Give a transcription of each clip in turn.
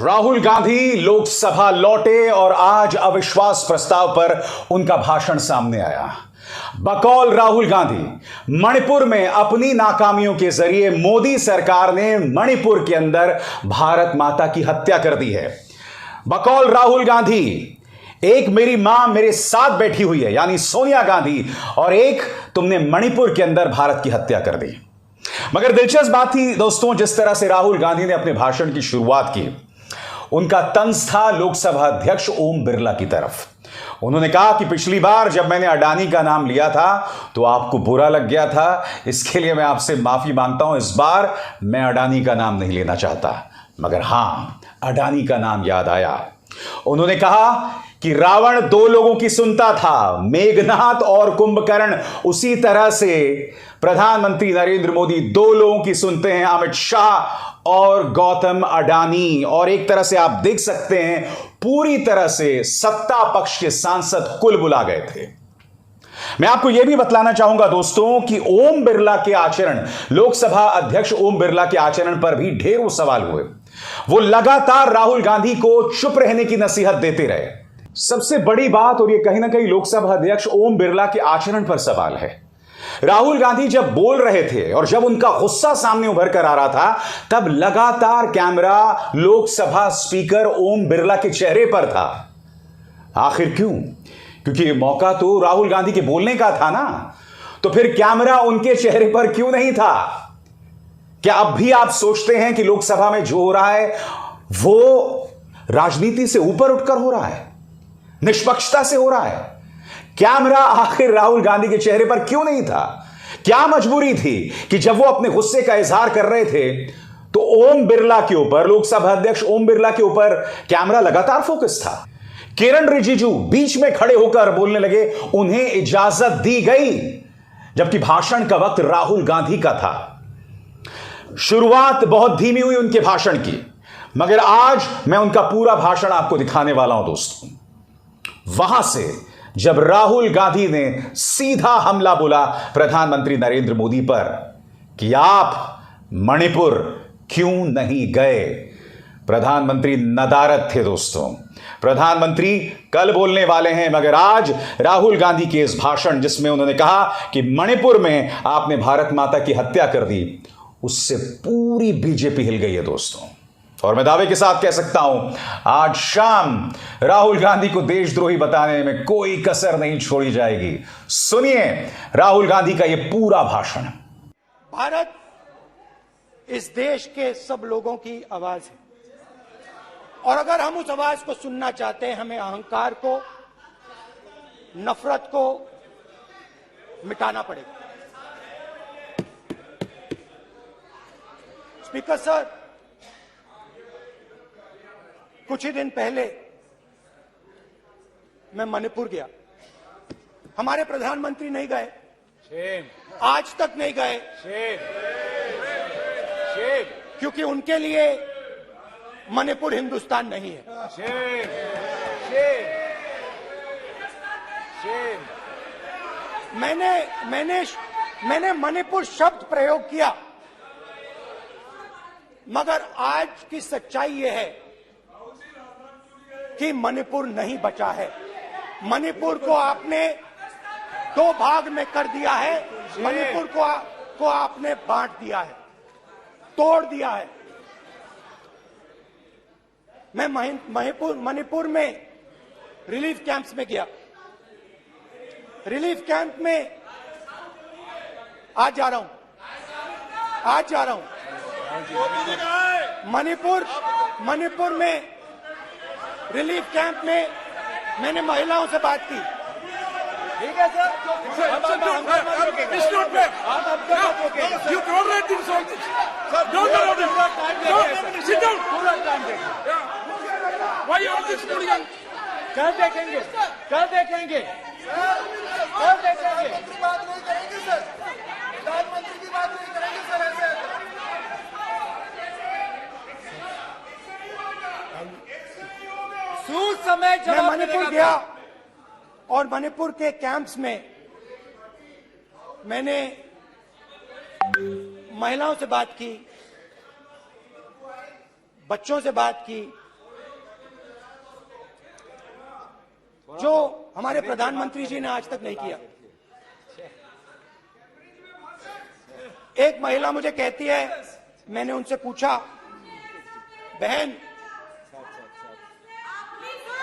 राहुल गांधी लोकसभा लौटे और आज अविश्वास प्रस्ताव पर उनका भाषण सामने आया। बकौल राहुल गांधी, मणिपुर में अपनी नाकामियों के जरिए मोदी सरकार ने मणिपुर के अंदर भारत माता की हत्या कर दी है। बकौल राहुल गांधी, एक मेरी मां मेरे साथ बैठी हुई है यानी सोनिया गांधी, और एक तुमने मणिपुर के अंदर भारत की हत्या कर दी। मगर दिलचस्प बात थी दोस्तों, जिस तरह से राहुल गांधी ने अपने भाषण की शुरुआत की, उनका तंज था लोकसभा अध्यक्ष ओम बिरला की तरफ। उन्होंने कहा कि पिछली बार जब मैंने अडानी का नाम लिया था तो आपको बुरा लग गया था, इसके लिए मैं आपसे माफी मांगता हूं। इस बार मैं अडानी का नाम नहीं लेना चाहता। मगर हां, अडानी का नाम याद आया। उन्होंने कहा कि रावण दो लोगों की सुनता था, मेघनाथ और कुंभकर्ण। उसी तरह से प्रधानमंत्री नरेंद्र मोदी दो लोगों की सुनते हैं, अमित शाह और गौतम अडानी। और एक तरह से आप देख सकते हैं पूरी तरह से सत्ता पक्ष के सांसद कुल बुला गए थे। मैं आपको यह भी बतलाना चाहूंगा दोस्तों कि ओम बिरला के आचरण, लोकसभा अध्यक्ष ओम बिरला के आचरण पर भी ढेरों सवाल हुए। वो लगातार राहुल गांधी को चुप रहने की नसीहत देते रहे। सबसे बड़ी बात, और ये कहीं ना कहीं लोकसभा अध्यक्ष ओम बिरला के आचरण पर सवाल है। राहुल गांधी जब बोल रहे थे और जब उनका गुस्सा सामने उभर कर आ रहा था, तब लगातार कैमरा लोकसभा स्पीकर ओम बिरला के चेहरे पर था। आखिर क्यों? क्योंकि ये मौका तो राहुल गांधी के बोलने का था ना। तो फिर कैमरा उनके चेहरे पर क्यों नहीं था? क्या अब भी आप सोचते हैं कि लोकसभा में जो हो रहा है वो राजनीति से ऊपर उठकर हो रहा है, निष्पक्षता से हो रहा है? कैमरा आखिर राहुल गांधी के चेहरे पर क्यों नहीं था? क्या मजबूरी थी कि जब वो अपने गुस्से का इजहार कर रहे थे तो ओम बिरला के ऊपर, लोकसभा अध्यक्ष ओम बिरला के ऊपर कैमरा लगातार फोकस था? किरण रिजिजू बीच में खड़े होकर बोलने लगे, उन्हें इजाजत दी गई, जबकि भाषण का वक्त राहुल गांधी का था। शुरुआत बहुत धीमी हुई उनके भाषण की, मगर आज मैं उनका पूरा भाषण आपको दिखाने वाला हूं दोस्तों। वहां से जब राहुल गांधी ने सीधा हमला बोला प्रधानमंत्री नरेंद्र मोदी पर कि आप मणिपुर क्यों नहीं गए। प्रधानमंत्री नदारद थे दोस्तों। प्रधानमंत्री कल बोलने वाले हैं, मगर आज राहुल गांधी के इस भाषण, जिसमें उन्होंने कहा कि मणिपुर में आपने भारत माता की हत्या कर दी, उससे पूरी बीजेपी हिल गई है दोस्तों। और मैं दावे के साथ कह सकता हूं, आज शाम राहुल गांधी को देशद्रोही बताने में कोई कसर नहीं छोड़ी जाएगी। सुनिए राहुल गांधी का यह पूरा भाषण। भारत इस देश के सब लोगों की आवाज है, और अगर हम उस आवाज को सुनना चाहते हैं, हमें अहंकार को, नफरत को मिटाना पड़ेगा। स्पीकर सर, कुछ ही दिन पहले मैं मणिपुर गया। हमारे प्रधानमंत्री नहीं गए, आज तक नहीं गए, क्योंकि उनके लिए मणिपुर हिंदुस्तान नहीं है। मैंने मणिपुर शब्द प्रयोग किया, मगर आज की सच्चाई यह है कि मणिपुर नहीं बचा है। मणिपुर को आपने दो भाग में कर दिया है। मणिपुर को आपने बांट दिया है, तोड़ दिया है। मैं मणिपुर में रिलीफ कैंप्स में गया। रिलीफ कैंप में आज जा रहा हूं। मणिपुर में रिलीफ कैंप में मैंने महिलाओं से बात की। ठीक है सर, कल देखेंगे। प्रधानमंत्री की बात नहीं करेंगे सर ऐसे। समय मैं मणिपुर गया और मणिपुर के कैंप्स में मैंने महिलाओं से बात की, बच्चों से बात की, जो हमारे प्रधानमंत्री जी ने आज तक नहीं किया। एक महिला मुझे कहती है, मैंने उनसे पूछा, बहन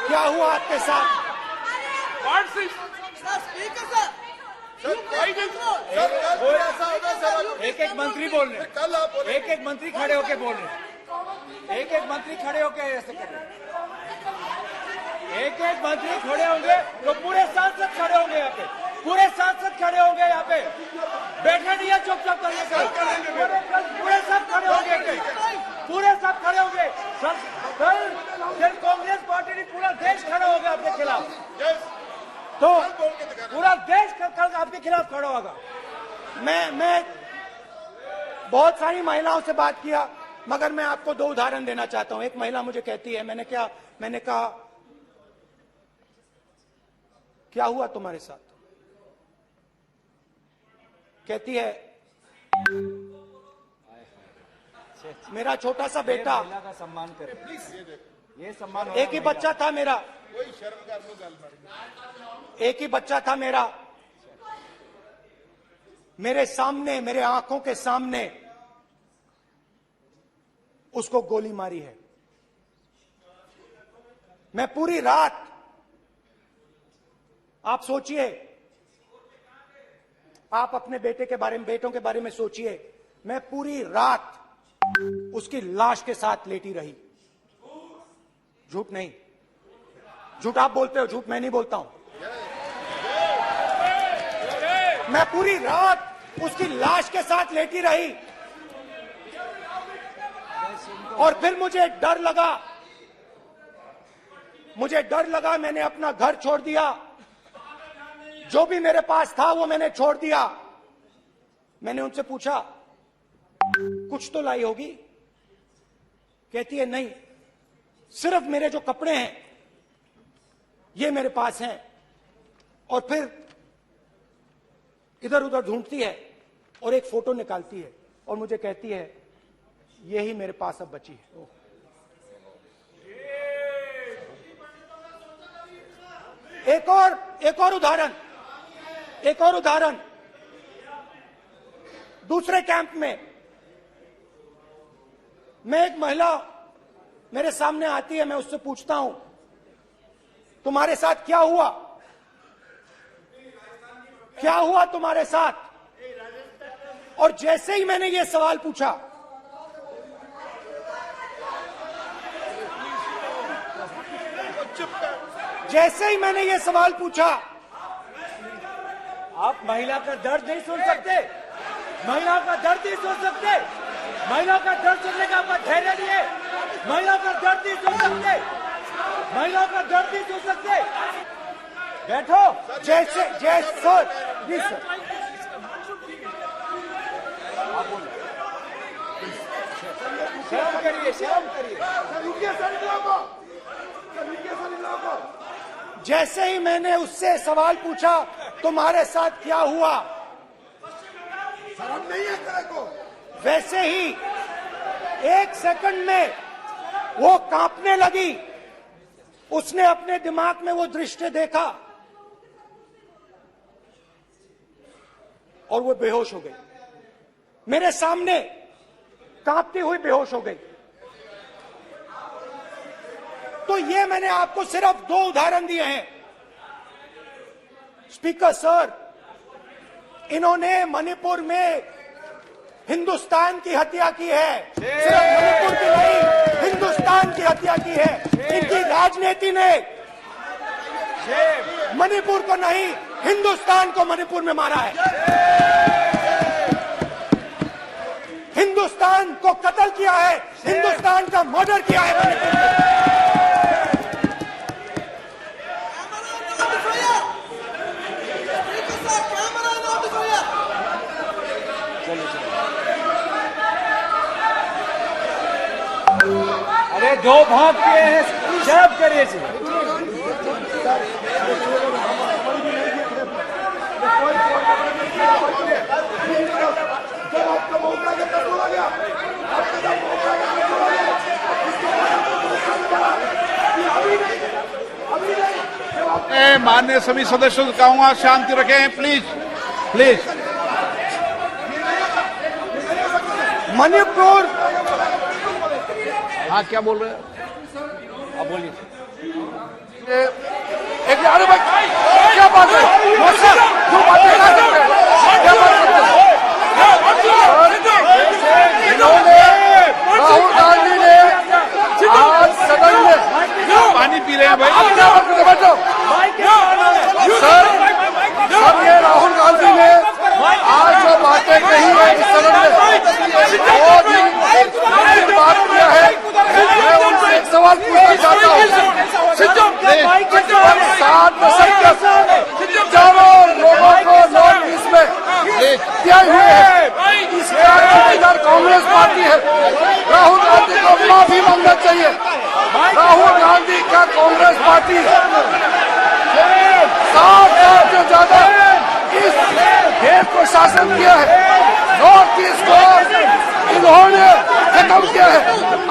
क्या हुआ आपके साथ? एक एक मंत्री बोल रहे, एक एक मंत्री खड़े होके बोल रहे, एक एक मंत्री खड़े होके ऐसे कर रहे, एक एक मंत्री खड़े होंगे तो पूरे सांसद खड़े होंगे यहाँ पे, पूरे सांसद खड़े होंगे यहाँ पे, बैठे नहीं है चुपचाप करिए, पूरे सब खड़े होंगे, पूरे सब खड़े होंगे, कल कांग्रेस पार्टी ने पूरा देश खड़ा होगा आपके खिलाफ, तो पूरा देश कल आपके खिलाफ खड़ा होगा। मैं बहुत सारी महिलाओं से बात किया, मगर मैं आपको दो उदाहरण देना चाहता हूं। एक महिला मुझे कहती है, मैंने कहा क्या हुआ तुम्हारे साथ? कहती है, मेरा छोटा सा बेटा, महिला का सम्मान करें प्लीज, ये सम्मान, एक ही बच्चा था मेरा, एक ही बच्चा था मेरा, मेरे सामने, मेरे आंखों के सामने उसको गोली मारी है। मैं पूरी रात, आप सोचिए, आप अपने बेटे के बारे में, बेटों के बारे में सोचिए, मैं पूरी रात उसकी लाश के साथ लेटी रही। झूठ नहीं, झूठ आप बोलते हो, झूठ मैं नहीं बोलता हूं। मैं पूरी रात उसकी लाश के साथ लेटी रही और फिर मुझे डर लगा, मैंने अपना घर छोड़ दिया, जो भी मेरे पास था वो मैंने छोड़ दिया। मैंने उनसे पूछा, कुछ तो लाई होगी? कहती है, नहीं, सिर्फ मेरे जो कपड़े हैं ये मेरे पास हैं। और फिर इधर उधर ढूंढती है और एक फोटो निकालती है और मुझे कहती है, यही मेरे पास अब बची है। एक और उदाहरण, दूसरे कैंप में मैं, एक महिला मेरे सामने आती है, मैं उससे पूछता हूं, तुम्हारे साथ क्या हुआ? क्या हुआ तुम्हारे साथ? और जैसे ही मैंने ये सवाल पूछा, आप महिला का दर्द नहीं सुन सकते, महिला का दर्द नहीं सुन सकते, महिला का दर्द सुनने का आपका धैर्य नहीं है, महिला का दर्द नहीं सुन सकते, महिला का दर्द नहीं सुन सकते, बैठो। जैसे शर्म करिए, जैसे ही मैंने उससे सवाल पूछा, तुम्हारे साथ क्या हुआ, शर्म नहीं है तेरे को, वैसे ही एक सेकंड में वो कांपने लगी। उसने अपने दिमाग में वो दृश्य देखा और वो बेहोश हो गई, मेरे सामने कांपती हुई बेहोश हो गई। तो ये मैंने आपको सिर्फ दो उदाहरण दिए हैं। स्पीकर सर, इन्होंने मणिपुर में हिंदुस्तान की हत्या की है, सिर्फ मणिपुर की नहीं, हिंदुस्तान की हत्या की है। इनकी राजनीति ने मणिपुर को नहीं, हिंदुस्तान को मणिपुर में मारा है, हिंदुस्तान को कत्ल किया है, हिंदुस्तान का मर्डर किया है मणिपुर में। अरे दो भाग किए हैं, शर्म करिए जी। मैं माननीय सभी सदस्यों से कहूंगा शांति रखें प्लीज प्लीज। मणिपुर। हाँ क्या बोल रहे हैं अब बोलिए। एक अरे भाई क्या बात है जो बातें कर सकते हैं क्या बात करते हैं। इन्होंने राहुल गांधी ने आज सदन में पानी पी रहे हैं भाई बैठो सर ये राहुल गांधी ने आज जो बातें कही है इस सदन में बहुत ही बात किया है। मैं उनसे एक सवाल पूछना चाहता हूँ 60 दशक तक चारों लोगों को नॉर्थ ईस्ट में दिया हुए है इसका इधर कांग्रेस पार्टी है। राहुल गांधी को माफी मांगना चाहिए। राहुल गांधी का कांग्रेस पार्टी 60 साल से ज्यादा इस देश को शासन किया है। नॉर्थ ईस्ट को इन्होंने खत्म किया है।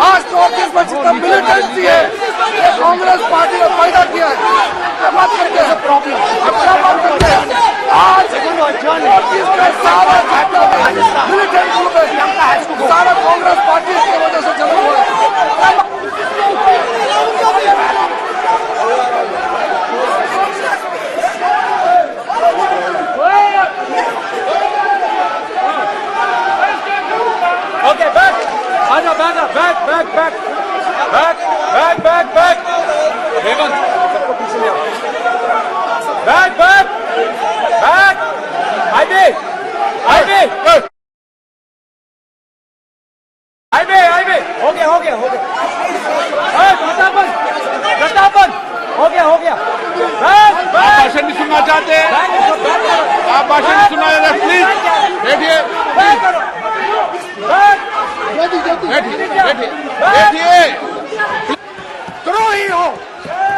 आज नॉर्थ ईस्ट में जितना मिलिटेंसी है ये कांग्रेस पार्टी ने पैदा किया है। बात करते हैं प्रॉब्लम अपना बात करते हैं। आज नॉर्थ ईस्ट में सारा मिलिटेंट ग्रुप है सारा कांग्रेस पार्टी की वजह से चला हुआ है। ओके बैक आजा back back back back back back back back Hemant सबको पीछे ले आओ। Back back back IB IB IB IB हो गया प्रतापन हो गया बैक बैक। भाषण नहीं सुनना चाहते आप भाषण नहीं सुनना चाहते प्लीज बैठिए बैठिए। द्रोही हो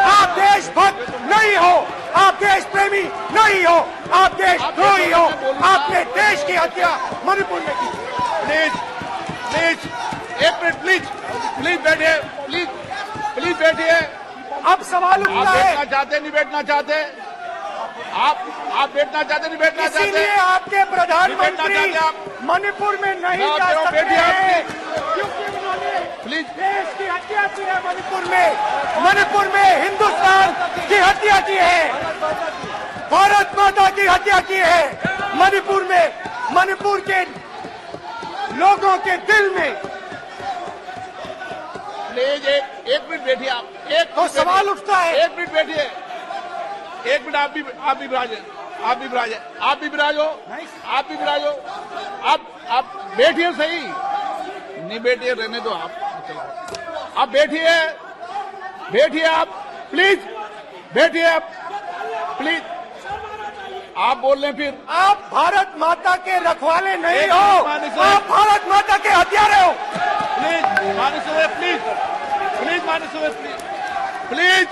आप, देशभक्त नहीं हो आप, देश प्रेमी नहीं हो आप, देशद्रोही हो। आपने देश की हत्या मणिपुर में की। प्लीज प्लीज एक मिनट प्लीज प्लीज बैठिए प्लीज प्लीज बैठिए। अब सवाल आप उठता है बैठना चाहते नहीं बैठना चाहते आप बैठना चाहते नहीं बैठना चाहते इसीलिए आपके बैठना प्रधानमंत्री चाहते आप मणिपुर में नहीं मैं जा आप सकते बैठिए आप हैं क्योंकि उन्होंने प्लीज देश की हत्या की है। मणिपुर में हिंदुस्तान की हत्या की है। भारत माता की हत्या की है मणिपुर में। मणिपुर के लोगों के दिल में प्लीज एक मिनट बैठिए आप एक तो सवाल उठता है। एक मिनट बैठिए एक मिनट आप भी विराजे आप भी विराजे आप भी विराजो आप भी विराजो आप बैठिए सही नहीं बैठिए रहने दो आप बैठिए आप प्लीज बैठिए आप प्लीज आप बोल रहे हैं फिर आप भारत माता के रखवाले नहीं एक हो मिनट, माननीय आप भारत माता के हत्यारे हो। प्लीज माननीय सदस्य प्लीज प्लीज माननीय सदस्य please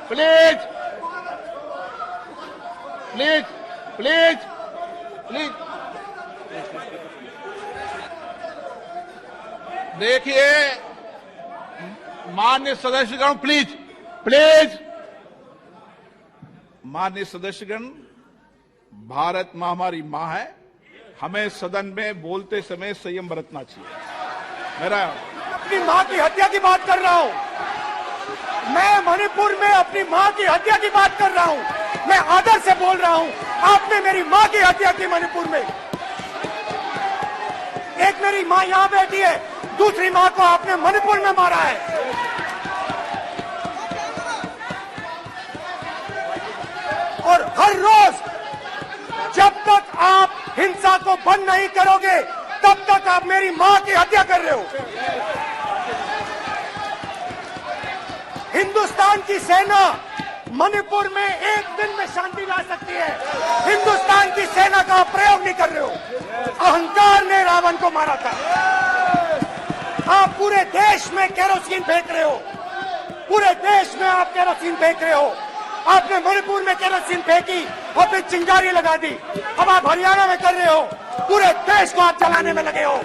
please please please please देखिए माननीय सदस्यगण प्लीज प्लीज माननीय सदस्यगण भारत मां हमारी मां है। हमें सदन में बोलते समय संयम बरतना चाहिए। मेरा अपनी मां की हत्या की बात कर रहा हूं मैं। मणिपुर में अपनी मां की हत्या की बात कर रहा हूं मैं। आदर से बोल रहा हूं आपने मेरी मां की हत्या की मणिपुर में। एक मेरी मां यहां बैठी है दूसरी मां को आपने मणिपुर में मारा है। और हर रोज जब तक आप हिंसा को बंद नहीं करोगे तब तक आप मेरी मां की हत्या कर रहे हो। हिंदुस्तान की सेना मणिपुर में एक दिन में शांति ला सकती है। हिंदुस्तान की सेना का आप प्रयोग नहीं कर रहे हो। अहंकार ने रावण को मारा था। आप पूरे देश में केरोसिन फेंक रहे हो। पूरे देश में आप केरोसिन फेंक रहे हो। आपने मणिपुर में केरोसिन फेंकी और फिर चिंगारी लगा दी। अब आप हरियाणा में कर रहे हो। पूरे देश को आप जलाने में लगे हो।